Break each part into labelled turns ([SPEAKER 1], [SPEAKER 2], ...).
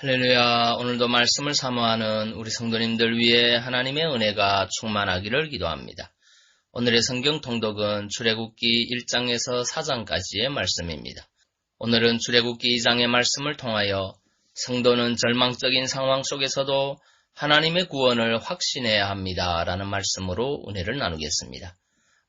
[SPEAKER 1] 할렐루야. 오늘도 말씀을 사모하는 우리 성도님들 위해 하나님의 은혜가 충만하기를 기도합니다. 오늘의 성경 통독은 출애굽기 1장에서 4장까지의 말씀입니다. 오늘은 출애굽기 2장의 말씀을 통하여 성도는 절망적인 상황 속에서도 하나님의 구원을 확신해야 합니다. 라는 말씀으로 은혜를 나누겠습니다.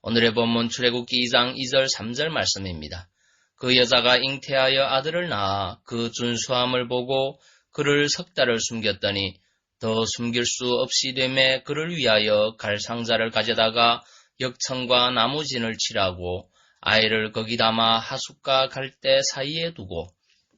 [SPEAKER 1] 오늘의 본문 출애굽기 2장 2절 3절 말씀입니다. 그 여자가 잉태하여 아들을 낳아 그 준수함을 보고 그를 석 달을 숨겼더니 더 숨길 수 없이 되매 그를 위하여 갈상자를 가져다가 역청과 나무진을 칠하고 아이를 거기 담아 하숫과 갈대 사이에 두고.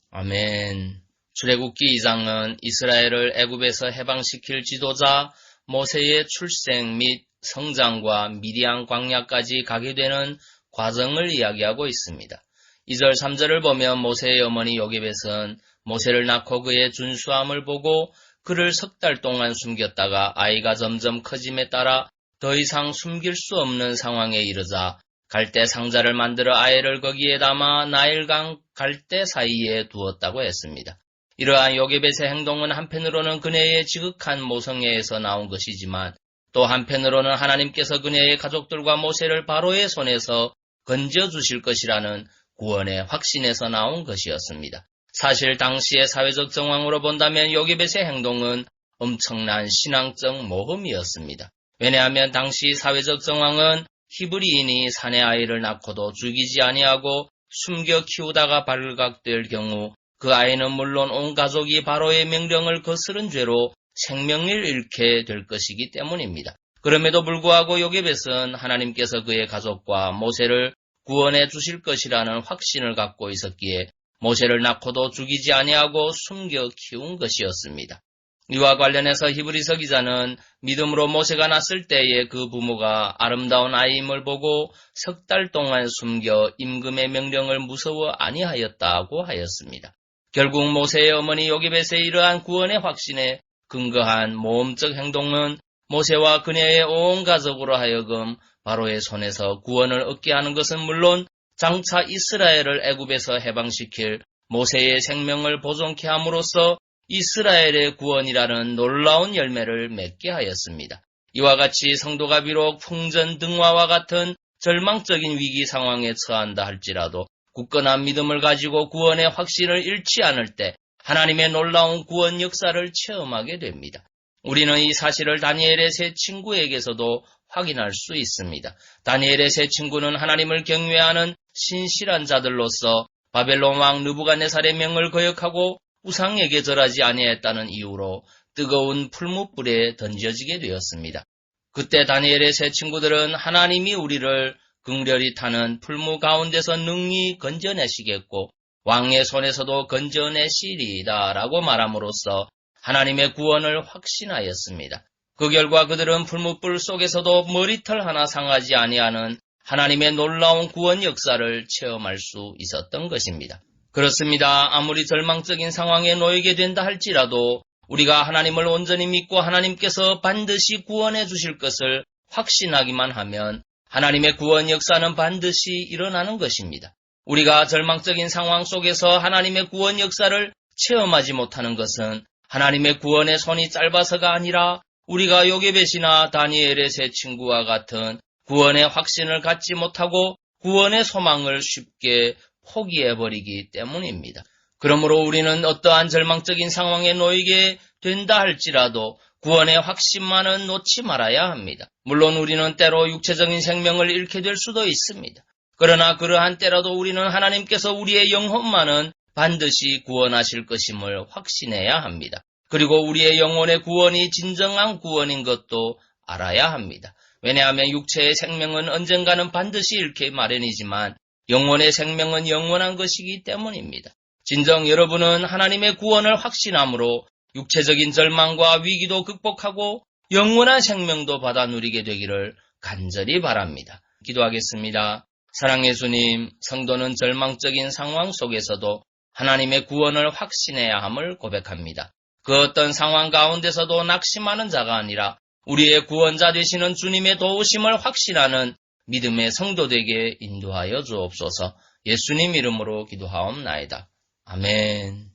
[SPEAKER 1] 아멘. 출애굽기 2장은 이스라엘을 애굽에서 해방시킬 지도자 모세의 출생 및 성장과 미디안 광야까지 가게 되는 과정을 이야기하고 있습니다. 2절 3절을 보면 모세의 어머니 요게벳은 모세를 낳고 그의 준수함을 보고 그를 석 달 동안 숨겼다가 아이가 점점 커짐에 따라 더 이상 숨길 수 없는 상황에 이르자 갈대 상자를 만들어 아이를 거기에 담아 나일강 갈대 사이에 두었다고 했습니다. 이러한 요게벳의 행동은 한편으로는 그녀의 지극한 모성애에서 나온 것이지만 또 한편으로는 하나님께서 그녀의 가족들과 모세를 바로의 손에서 건져주실 것이라는 구원의 확신에서 나온 것이었습니다. 사실 당시의 사회적 정황으로 본다면 요게벳의 행동은 엄청난 신앙적 모험이었습니다. 왜냐하면 당시 사회적 정황은 히브리인이 사내 아이를 낳고도 죽이지 아니하고 숨겨 키우다가 발각될 경우 그 아이는 물론 온 가족이 바로의 명령을 거스른 죄로 생명을 잃게 될 것이기 때문입니다. 그럼에도 불구하고 요게벳은 하나님께서 그의 가족과 모세를 구원해 주실 것이라는 확신을 갖고 있었기에 모세를 낳고도 죽이지 아니하고 숨겨 키운 것이었습니다. 이와 관련해서 히브리서 기자는 믿음으로 모세가 낳았을 때에 그 부모가 아름다운 아이임을 보고 석 달 동안 숨겨 임금의 명령을 무서워 아니하였다고 하였습니다. 결국 모세의 어머니 요게벳의 이러한 구원의 확신에 근거한 모험적 행동은 모세와 그녀의 온 가족으로 하여금 바로의 손에서 구원을 얻게 하는 것은 물론 장차 이스라엘을 애굽에서 해방시킬 모세의 생명을 보존케 함으로써 이스라엘의 구원이라는 놀라운 열매를 맺게 하였습니다. 이와 같이 성도가 비록 풍전등화와 같은 절망적인 위기 상황에 처한다 할지라도 굳건한 믿음을 가지고 구원의 확신을 잃지 않을 때 하나님의 놀라운 구원 역사를 체험하게 됩니다. 우리는 이 사실을 다니엘의 세 친구에게서도 확인할 수 있습니다. 다니엘의 세 친구는 하나님을 경외하는 신실한 자들로서 바벨론 왕 느부갓네살의 명을 거역하고 우상에게 절하지 아니했다는 이유로 뜨거운 풀무불에 던져지게 되었습니다. 그때 다니엘의 세 친구들은 하나님이 우리를 긍휼히 타는 풀무 가운데서 능히 건져내시겠고 왕의 손에서도 건져내시리이다 라고 말함으로써 하나님의 구원을 확신하였습니다. 그 결과 그들은 풀무불 속에서도 머리털 하나 상하지 아니하는 하나님의 놀라운 구원 역사를 체험할 수 있었던 것입니다. 그렇습니다. 아무리 절망적인 상황에 놓이게 된다 할지라도 우리가 하나님을 온전히 믿고 하나님께서 반드시 구원해 주실 것을 확신하기만 하면 하나님의 구원 역사는 반드시 일어나는 것입니다. 우리가 절망적인 상황 속에서 하나님의 구원 역사를 체험하지 못하는 것은 하나님의 구원의 손이 짧아서가 아니라 우리가 요게벳이나 다니엘의 세 친구와 같은 구원의 확신을 갖지 못하고 구원의 소망을 쉽게 포기해버리기 때문입니다. 그러므로 우리는 어떠한 절망적인 상황에 놓이게 된다 할지라도 구원의 확신만은 놓지 말아야 합니다. 물론 우리는 때로 육체적인 생명을 잃게 될 수도 있습니다. 그러나 그러한 때라도 우리는 하나님께서 우리의 영혼만은 반드시 구원하실 것임을 확신해야 합니다. 그리고 우리의 영혼의 구원이 진정한 구원인 것도 알아야 합니다. 왜냐하면 육체의 생명은 언젠가는 반드시 잃게 마련이지만 영혼의 생명은 영원한 것이기 때문입니다. 진정 여러분은 하나님의 구원을 확신함으로 육체적인 절망과 위기도 극복하고 영원한 생명도 받아 누리게 되기를 간절히 바랍니다. 기도하겠습니다. 사랑의 주님, 성도는 절망적인 상황 속에서도 하나님의 구원을 확신해야 함을 고백합니다. 그 어떤 상황 가운데서도 낙심하는 자가 아니라 우리의 구원자 되시는 주님의 도우심을 확신하는 믿음의 성도되게 인도하여 주옵소서. 예수님 이름으로 기도하옵나이다. 아멘.